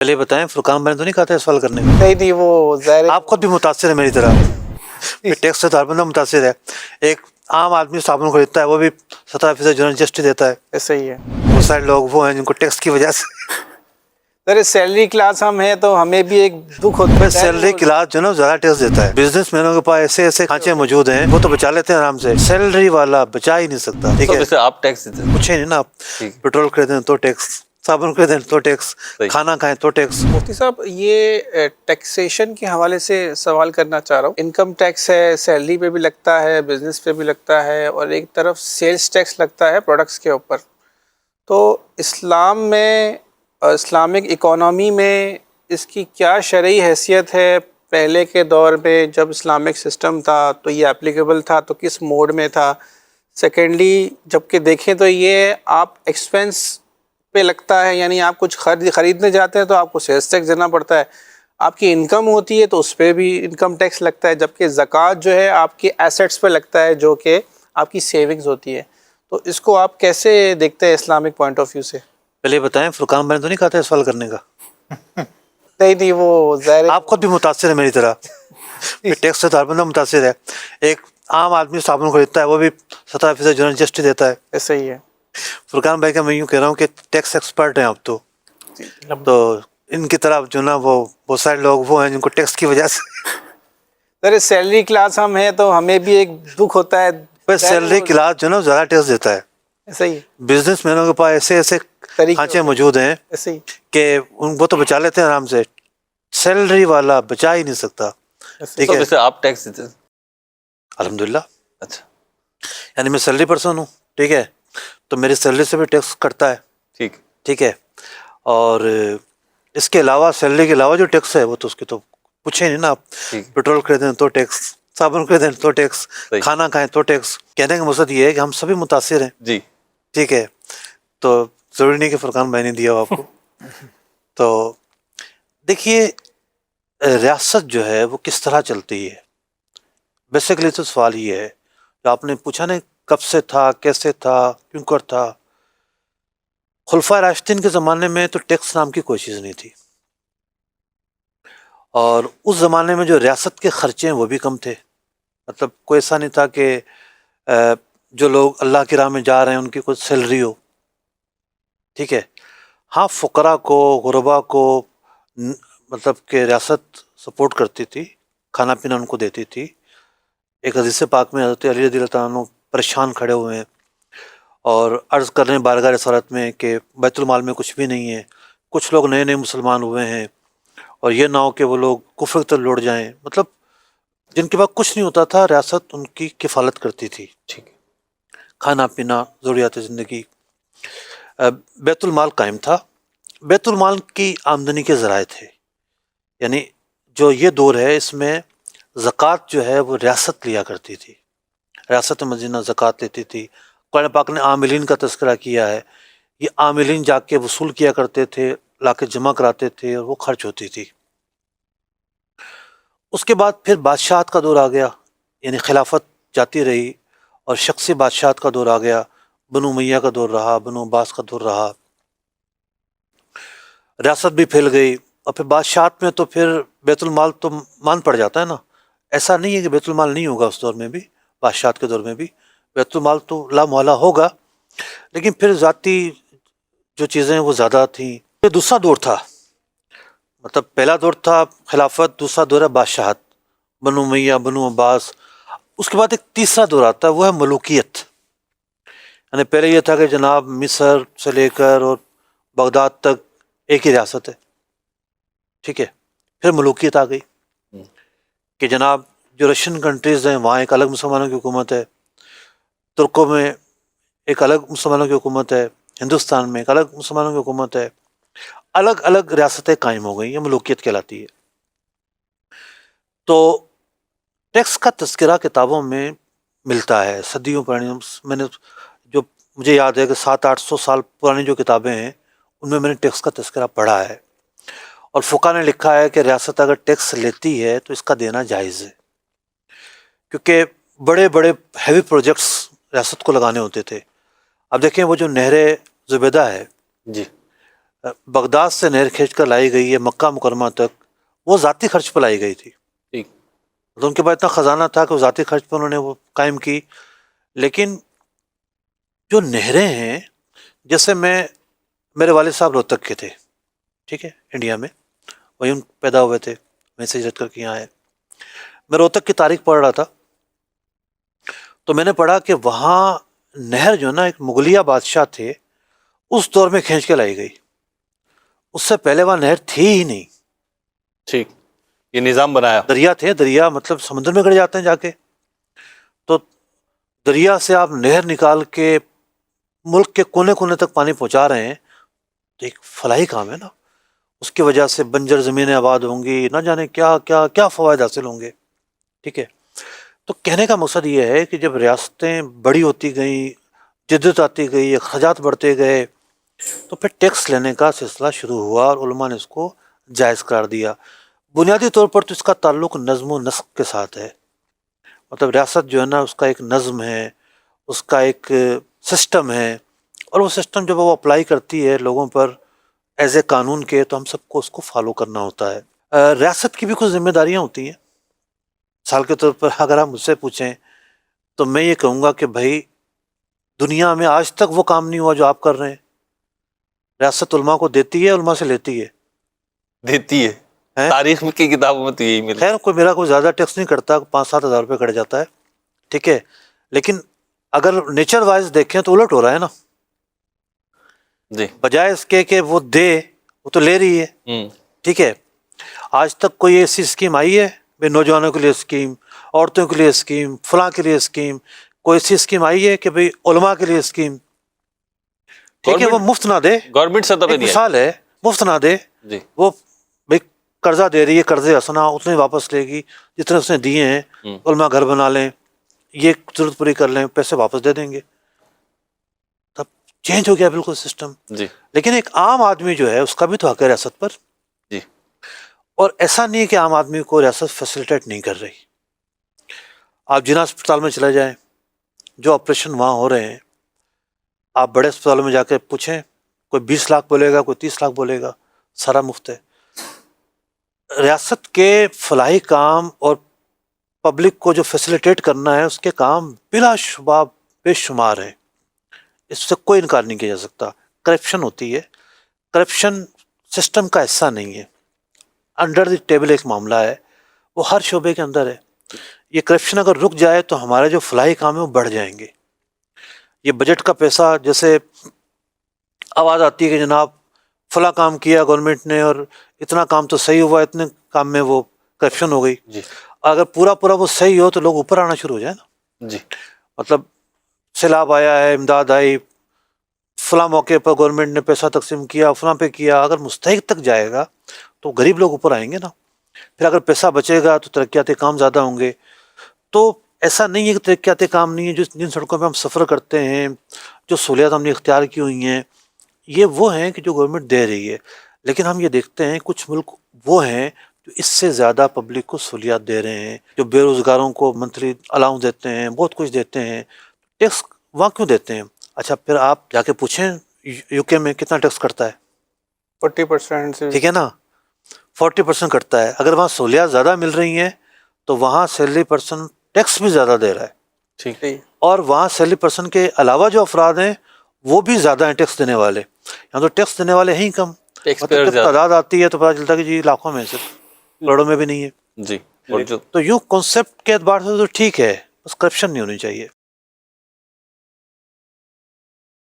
پہلے بتائیں فرقان بھائی نے تو نہیں کہا تھا سوال کرنے کا؟ نہیں وہ ظاہر آپ خود بھی متاثر ہے میری طرح، ٹیکس سے ہر بندہ متاثر ہے۔ ایک عام آدمی صابن خریدتا ہے، وہ بھی 17% جو جی ایس ٹی دیتا ہے۔ ایسا ہی ہے۔ بہت سارے لوگ وہ ہیں جن کو ٹیکس کی وجہ سے ذرا سیلری کلاس ہم ہیں تو ہمیں بھی ایک دکھ ہوتا ہے۔ سیلری کلاس جو نا زیادہ ٹیکس دیتا ہے۔ بزنس مینوں کے پاس ایسے ایسے کھانچے موجود ہیں، وہ تو بچا لیتے ہیں آرام سے، سیلری والا بچا ہی نہیں سکتا۔ ٹھیک ہے، آپ ٹیکس دیتے ہیں؟ پوچھے نہیں نا، آپ پیٹرول خریدیں تو ٹیکس، صابن خریدیں تو ٹیکس، کھانا کھائیں تو ٹیکس۔ مفتی صاحب یہ ٹیکسیشن کے حوالے سے سوال کرنا چاہ رہا ہوں۔ انکم ٹیکس ہے، سیلری پہ بھی لگتا ہے، بزنس پہ بھی لگتا ہے، اور ایک طرف سیلز ٹیکس لگتا ہے پروڈکٹس کے اوپر۔ تو اسلام میں، اسلامک اکانومی میں اس کی کیا شرعی حیثیت ہے؟ پہلے کے دور میں جب اسلامک سسٹم تھا تو یہ اپلیکیبل تھا تو کس موڈ میں تھا؟ سیکنڈلی جب کہ دیکھیں تو یہ آپ ایکسپینس پہ لگتا ہے، یعنی آپ کچھ خریدنے جاتے ہیں تو آپ کو سیلز ٹیکس دینا پڑتا ہے، آپ کی انکم ہوتی ہے تو اس پہ بھی انکم ٹیکس لگتا ہے، جبکہ زکوٰۃ جو ہے آپ کے ایسیٹس پہ لگتا ہے جو کہ آپ کی سیونگز ہوتی ہے۔ تو اس کو آپ کیسے دیکھتے ہیں اسلامک پوائنٹ آف ویو سے؟ پہلے بتائیں فرقان بھائی نے تو نہیں کہا تھا سوال کرنے کا؟ نہیں وہ ظاہر آپ خود بھی متاثر ہے میری طرح، ٹیکس سے ہر بندہ متاثر ہے۔ ایک عام آدمی صابن خریدتا ہے، وہ بھی 17% جو جی ایس ٹی دیتا ہے۔ ایسا ہی ہے۔ فرقان بھائی کا میں یوں کہہ رہا ہوں کہ ٹیکس ایکسپرٹ ہیں آپ تو ان کی طرف جو نا وہ بہت سارے لوگ وہ ہیں جن کو ٹیکس کی وجہ سے ذرا سیلری کلاس ہم ہیں تو ہمیں بھی ایک دکھ ہوتا ہے۔ سیلری کلاس جو نا زیادہ ٹیکس دیتا ہے۔ ایسا ہی بزنس مینوں کے پاس ایسے ایسے کھانچے موجود ہیں ایسے ہی کہ وہ تو بچا لیتے ہیں آرام سے، سیلری والا بچا ہی نہیں سکتا۔ ٹھیک ہے، آپ ٹیکس دیتے ہیں؟ الحمدللہ۔ اچھا، یعنی میں سیلری پرسن ہوں، ٹھیک ہے، تو میری سیلری سے بھی ٹیکس کٹتا ہے۔ ٹھیک ہے، اور اس کے علاوہ سیلری کے علاوہ جو ٹیکس ہے وہ تو اس کی تو پوچھے نہیں نا آپ، پیٹرول خریدیں تو ٹیکس، صابن خریدیں تو ٹیکس، کھانا کھائیں تو ٹیکس۔ کہنے کا مقصد یہ ہے کہ ہم سبھی متاثر ہیں۔ جی ٹھیک ہے، تو ضروری نہیں کہ فرقان بھائی نے دیا ہو آپ کو۔ تو دیکھیے ریاست جو ہے وہ کس طرح چلتی ہے، بیسیکلی تو سوال یہ ہے جو آپ نے پوچھا نا، کب سے تھا، کیسے تھا، کیوں کر تھا۔ خلفائے راشدین کے زمانے میں تو ٹیکس نام کی کوئی چیز نہیں تھی، اور اس زمانے میں جو ریاست کے خرچے ہیں وہ بھی کم تھے۔ مطلب کوئی ایسا نہیں تھا کہ جو لوگ اللہ کی راہ میں جا رہے ہیں ان کی کوئی سیلری ہو۔ ٹھیک ہے، ہاں فقراء کو، غرباء کو مطلب کہ ریاست سپورٹ کرتی تھی، کھانا پینا ان کو دیتی تھی۔ ایک حدیث پاک میں حضرت علی رضی اللہ تعالیٰ عنہ پریشان کھڑے ہوئے ہیں اور عرض کر رہے ہیں بارگاہ رسالت میں کہ بیت المال میں کچھ بھی نہیں ہے، کچھ لوگ نئے نئے مسلمان ہوئے ہیں، اور یہ نہ ہو کہ وہ لوگ کفر کی طرف لوٹ جائیں۔ مطلب جن کے پاس کچھ نہیں ہوتا تھا ریاست ان کی کفالت کرتی تھی، ٹھیک ہے، کھانا پینا، ضروریات زندگی۔ بیت المال قائم تھا، بیت المال کی آمدنی کے ذرائع تھے، یعنی جو یہ دور ہے اس میں زکوٰۃ جو ہے وہ ریاست لیا کرتی تھی، ریاست مدینہ زکوٰۃ لیتی تھی۔ قرآن پاک نے عاملین کا تذکرہ کیا ہے، یہ عاملین جا کے وصول کیا کرتے تھے، لا کے جمع کراتے تھے اور وہ خرچ ہوتی تھی۔ اس کے بعد پھر بادشاہت کا دور آ گیا، یعنی خلافت جاتی رہی اور شخصی بادشاہت کا دور آ گیا، بنو امیہ کا دور رہا، بنو عباس کا دور رہا، ریاست بھی پھیل گئی۔ اور پھر بادشاہت میں تو پھر بیت المال تو مان پڑ جاتا ہے نا، ایسا نہیں ہے کہ بیت المال نہیں ہوگا، اس دور میں بھی، بادشاہت کے دور میں بھی بیت المال تو لا محالہ ہوگا، لیکن پھر ذاتی جو چیزیں وہ زیادہ تھیں۔ یہ دوسرا دور تھا، مطلب پہلا دور تھا خلافت، دوسرا دور ہے بادشاہت، بنو امیہ، بنو عباس۔ اس کے بعد ایک تیسرا دور آتا ہے، وہ ہے ملوکیت۔ یعنی پہلے یہ تھا کہ جناب مصر سے لے کر اور بغداد تک ایک ہی ریاست ہے، ٹھیک ہے، پھر ملوکیت آ گئی کہ جناب جو رشین کنٹریز ہیں وہاں ایک الگ مسلمانوں کی حکومت ہے، ترکوں میں ایک الگ مسلمانوں کی حکومت ہے، ہندوستان میں ایک الگ مسلمانوں کی حکومت ہے، الگ الگ ریاستیں قائم ہو گئی، یہ ملوکیت کہلاتی ہے۔ تو ٹیکس کا تذکرہ کتابوں میں ملتا ہے صدیوں پرانی، میں نے جو مجھے یاد ہے کہ 700-800 سال پرانی جو کتابیں ہیں ان میں نے ٹیکس کا تذکرہ پڑھا ہے، اور فقہ نے لکھا ہے کہ ریاست اگر ٹیکس لیتی ہے تو اس کا دینا جائز ہے، کیونکہ بڑے بڑے ہیوی پروجیکٹس ریاست کو لگانے ہوتے تھے۔ اب دیکھیں وہ جو نہر زبیدہ ہے، جی، بغداد سے نہر کھینچ کر لائی گئی ہے مکہ مکرمہ تک، وہ ذاتی خرچ پہ لائی گئی تھی. ٹھیک. تو ان کے پاس اتنا خزانہ تھا کہ وہ ذاتی خرچ پہ انہوں نے وہ قائم کی. لیکن جو نہریں ہیں، جیسے میرے والد صاحب روہتک کے تھے، ٹھیک ہے، انڈیا میں وہیں پیدا ہوئے تھے، وہیں سے ہجرت کر کے یہاں آئے. میں روہتک کی تاریخ پڑھ رہا تھا تو میں نے پڑھا کہ وہاں نہر جو نا ایک مغلیہ بادشاہ تھے اس دور میں کھینچ کے لائی گئی. اس سے پہلے وہاں نہر تھی ہی نہیں. ٹھیک. یہ نظام بنایا. دریا تھے، دریا مطلب سمندر میں گڑ جاتے ہیں جا کے، تو دریا سے آپ نہر نکال کے ملک کے کونے کونے تک پانی پہنچا رہے ہیں تو ایک فلاحی کام ہے نا. اس کی وجہ سے بنجر زمینیں آباد ہوں گی، نہ جانے کیا کیا کیا فوائد حاصل ہوں گے. ٹھیک ہے. تو کہنے کا مقصد یہ ہے کہ جب ریاستیں بڑی ہوتی گئیں، جدت آتی گئی، اخراجات بڑھتے گئے، تو پھر ٹیکس لینے کا سلسلہ شروع ہوا اور علماء نے اس کو جائز قرار دیا. بنیادی طور پر تو اس کا تعلق نظم و نسق کے ساتھ ہے. مطلب ریاست جو ہے نا اس کا ایک نظم ہے، اس کا ایک سسٹم ہے، اور وہ سسٹم جب وہ اپلائی کرتی ہے لوگوں پر ایز اے قانون کے، تو ہم سب کو اس کو فالو کرنا ہوتا ہے. ریاست کی بھی کچھ ذمہ داریاں ہوتی ہیں. مثال کے طور پر اگر آپ مجھ سے پوچھیں تو میں یہ کہوں گا کہ بھائی دنیا میں آج تک وہ کام نہیں ہوا جو آپ کر رہے ہیں. ریاست علماء کو دیتی ہے، علماء سے لیتی ہے. دیتی ہے. تاریخ کی کتابوں میں تو یہی ملتا ہے. خیر میرا کوئی زیادہ ٹیکس نہیں کرتا، 5-7 ہزار روپے کٹ جاتا ہے. ٹھیک ہے. لیکن اگر نیچر وائز دیکھیں تو الٹ ہو رہا ہے نا. جی. بجائے اس کے کہ وہ دے، وہ تو لے رہی ہے. ٹھیک ہے. آج تک کوئی ایسی اسکیم آئی ہے بھائی نوجوانوں کے لیے اسکیم، عورتوں کے لیے اسکیم، فلاں کے لیے اسکیم، کوئی ایسی اسکیم آئی ہے کہ بھائی علماء کے لیے اسکیم؟ ٹھیک ہے. وہ مفت نہ دے. گورنمنٹ سطح پہ ایک نہیں ہے. مثال ہے، مفت نہ دے. جی. وہ بھائی قرضہ دے رہی ہے، قرضے حسنا اتنے واپس لے گی جتنے اس نے دیے ہیں. علماء گھر بنا لیں، یہ ضرورت پوری کر لیں، پیسے واپس دے دیں گے. تب چینج ہو گیا بالکل سسٹم. جی. لیکن ایک عام آدمی جو ہے اس کا بھی تو حق ہے ریاست پر. جی. اور ایسا نہیں ہے کہ عام آدمی کو ریاست فیسیلیٹیٹ نہیں کر رہی. آپ جنا اسپتال میں چلے جائیں، جو آپریشن وہاں ہو رہے ہیں، آپ بڑے اسپتالوں میں جا کے پوچھیں، کوئی 20 لاکھ بولے گا، کوئی 30 لاکھ بولے گا، سارا مفت ہے. ریاست کے فلاحی کام اور پبلک کو جو فیسیلیٹیٹ کرنا ہے اس کے کام بلا شبہ بے شمار ہیں. اس سے کوئی انکار نہیں کیا جا سکتا. کرپشن ہوتی ہے، کرپشن سسٹم کا حصہ نہیں ہے، انڈر دی ٹیبل ایک معاملہ ہے، وہ ہر شعبے کے اندر ہے. یہ کرپشن اگر رک جائے تو ہمارے جو فلاحی کام ہیں وہ بڑھ جائیں گے. یہ بجٹ کا پیسہ، جیسے آواز آتی ہے کہ جناب فلاں کام کیا گورنمنٹ نے اور اتنا کام تو صحیح ہوا، اتنے کام میں وہ کرپشن ہو گئی. جی. اگر پورا وہ صحیح ہو تو لوگ اوپر آنا شروع ہو جائے نا. جی. مطلب سیلاب آیا ہے، امداد آئی، فلاں موقع پر گورنمنٹ نے پیسہ تقسیم کیا، فلاں پہ کیا، اگر مستحق تک جائے گا تو غریب لوگ اوپر آئیں گے نا. پھر اگر پیسہ بچے گا تو ترقیاتی کام زیادہ ہوں گے. تو ایسا نہیں ہے کہ ترقیاتی کام نہیں ہے. جن سڑکوں پہ ہم سفر کرتے ہیں، جو سہولیات ہم نے اختیار کی ہوئی ہیں، یہ وہ ہیں کہ جو گورنمنٹ دے رہی ہے. لیکن ہم یہ دیکھتے ہیں کچھ ملک وہ ہیں جو اس سے زیادہ پبلک کو سہولیات دے رہے ہیں، جو بے روزگاروں کو منتھلی الاؤنس دیتے ہیں، بہت کچھ دیتے ہیں. ٹیکس وہاں کیوں دیتے ہیں؟ اچھا پھر آپ جا کے پوچھیں یو کے میں کتنا ٹیکس کٹتا ہے؟ 40% سے. ٹھیک ہے نا، 40% کٹتا ہے. اگر وہاں سہولیات زیادہ مل رہی ہیں تو وہاں سیلری پرسن ٹیکس بھی زیادہ دے رہا ہے. ٹھیک. اور وہاں سیلری پرسن کے علاوہ جو افراد ہیں وہ بھی زیادہ ہیں ٹیکس دینے والے. یہاں تو ٹیکس دینے والے ہیں ہی کم. مطلب جب تعداد آتی ہے تو پتہ چلتا ہے کہ جی لاکھوں میں، صرف کروڑوں میں بھی نہیں ہے. جی. تو یوں کنسیپٹ کے اعتبار سے تو ٹھیک ہے، بس کرپشن نہیں ہونی چاہیے.